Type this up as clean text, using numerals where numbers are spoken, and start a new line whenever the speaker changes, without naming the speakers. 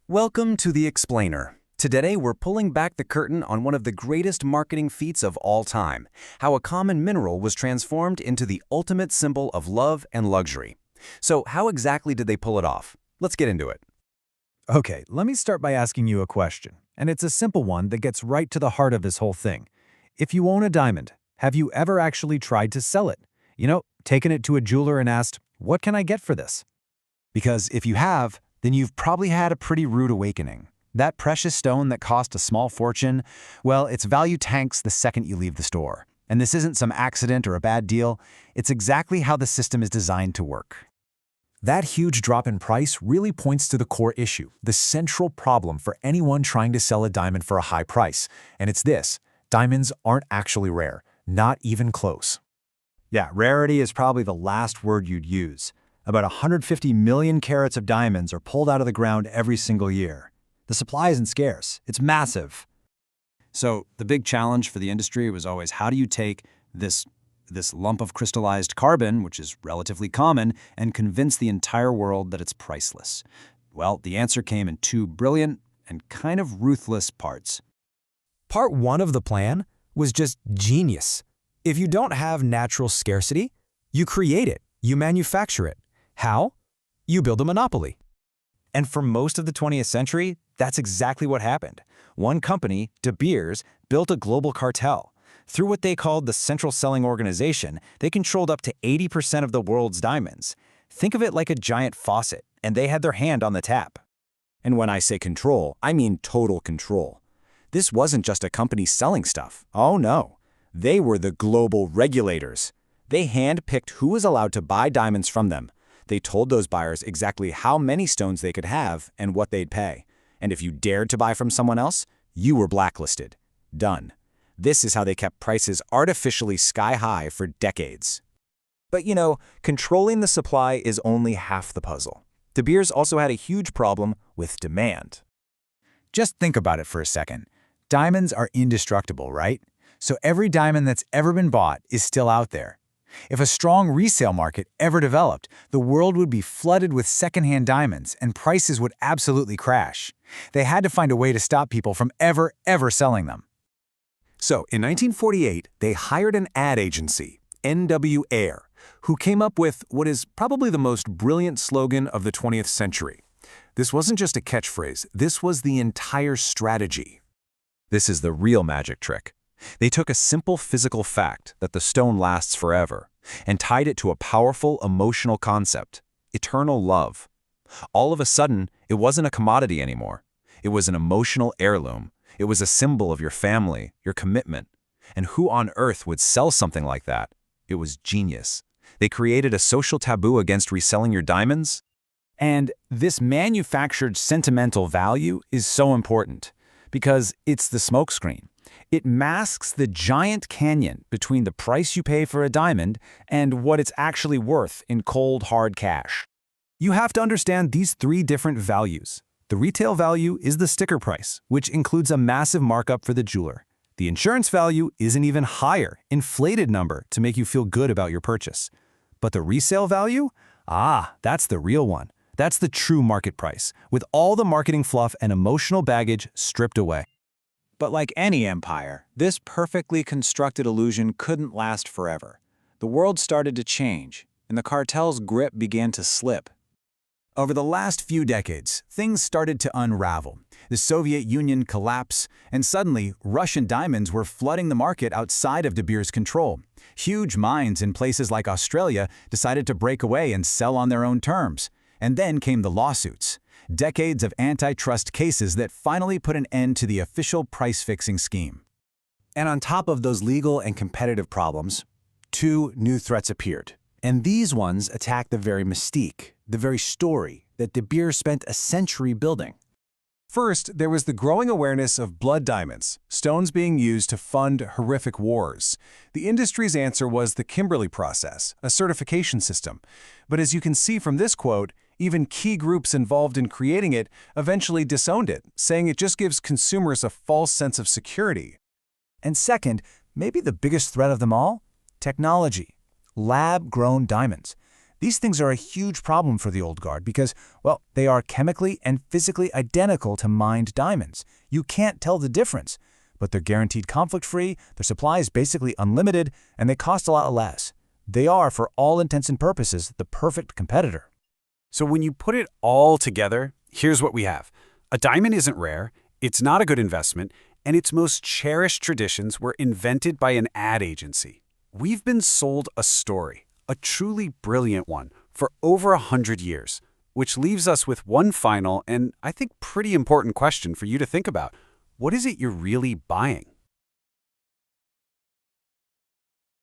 Welcome to The Explainer. Today we're pulling back the curtain on one of the greatest marketing feats of all time, how a common mineral was transformed into the ultimate symbol of love and luxury. So how exactly did they pull it off? Let's get into it.
Okay, let me start by asking you a question, and it's a simple one that gets right to the heart of this whole thing. If you own a diamond, have you ever actually tried to sell it? Taken it to a jeweler and asked, "What can I get for this?"
Because if you have, then you've probably had a pretty rude awakening. That precious stone that cost a small fortune, well, its value tanks the second you leave the store. And this isn't some accident or a bad deal. It's exactly how the system is designed to work.
That huge drop in price really points to the core issue, the central problem for anyone trying to sell a diamond for a high price. And it's this: diamonds aren't actually rare, not even close.
Yeah, rarity is probably the last word you'd use. About 150 million carats of diamonds are pulled out of the ground every single year. The supply isn't scarce, it's massive. So the big challenge for the industry was always, how do you take this lump of crystallized carbon, which is relatively common, and convince the entire world that it's priceless? Well, the answer came in two brilliant and kind of ruthless parts.
Part one of the plan was just genius. If you don't have natural scarcity, you create it, you manufacture it. How? You build a monopoly. And for most of the 20th century, that's exactly what happened. One company, De Beers, built a global cartel. Through what they called the Central Selling Organization, they controlled up to 80% of the world's diamonds. Think of it like a giant faucet, and they had their hand on the tap. And when I say control, I mean total control. This wasn't just a company selling stuff. Oh no. They were the global regulators. They handpicked who was allowed to buy diamonds from them. They told those buyers exactly how many stones they could have and what they'd pay. And if you dared to buy from someone else, you were blacklisted. Done. This is how they kept prices artificially sky-high for decades. But controlling the supply is only half the puzzle. De Beers also had a huge problem with demand. Just think about it for a second. Diamonds are indestructible, right? So every diamond that's ever been bought is still out there. If a strong resale market ever developed, the world would be flooded with secondhand diamonds and prices would absolutely crash. They had to find a way to stop people from ever selling them.
So, in 1948, they hired an ad agency, N.W. Ayer, who came up with what is probably the most brilliant slogan of the 20th century. This wasn't just a catchphrase, this was the entire strategy. This is the real magic trick. They took a simple physical fact that the stone lasts forever and tied it to a powerful emotional concept, eternal love. All of a sudden, it wasn't a commodity anymore. It was an emotional heirloom. It was a symbol of your family, your commitment. And who on earth would sell something like that? It was genius. They created a social taboo against reselling your diamonds. And this manufactured sentimental value is so important because it's the smokescreen. It masks the giant canyon between the price you pay for a diamond and what it's actually worth in cold, hard cash. You have to understand these three different values. The retail value is the sticker price, which includes a massive markup for the jeweler. The insurance value is an even higher, inflated number to make you feel good about your purchase. But the resale value? That's the real one. That's the true market price, with all the marketing fluff and emotional baggage stripped away. But like any empire, this perfectly constructed illusion couldn't last forever. The world started to change, and the cartel's grip began to slip. Over the last few decades, things started to unravel. The Soviet Union collapsed, and suddenly, Russian diamonds were flooding the market outside of De Beers' control. Huge mines in places like Australia decided to break away and sell on their own terms. And then came the lawsuits. Decades of antitrust cases that finally put an end to the official price-fixing scheme. And on top of those legal and competitive problems, two new threats appeared. And these ones attack the very mystique, the very story that De Beers spent a century building. First, there was the growing awareness of blood diamonds, stones being used to fund horrific wars. The industry's answer was the Kimberley process, a certification system. But as you can see from this quote, even key groups involved in creating it eventually disowned it, saying it just gives consumers a false sense of security. And second, maybe the biggest threat of them all? Technology. Lab-grown diamonds.
These things are a huge problem for the old guard because, well, they are chemically and physically identical to mined diamonds. You can't tell the difference. But they're guaranteed conflict-free, their supply is basically unlimited, and they cost a lot less. They are, for all intents and purposes, the perfect competitor.
So when you put it all together, here's what we have. A diamond isn't rare, it's not a good investment, and its most cherished traditions were invented by an ad agency. We've been sold a story, a truly brilliant one, for over 100 years, which leaves us with one final and, I think, pretty important question for you to think about. What is it you're really buying?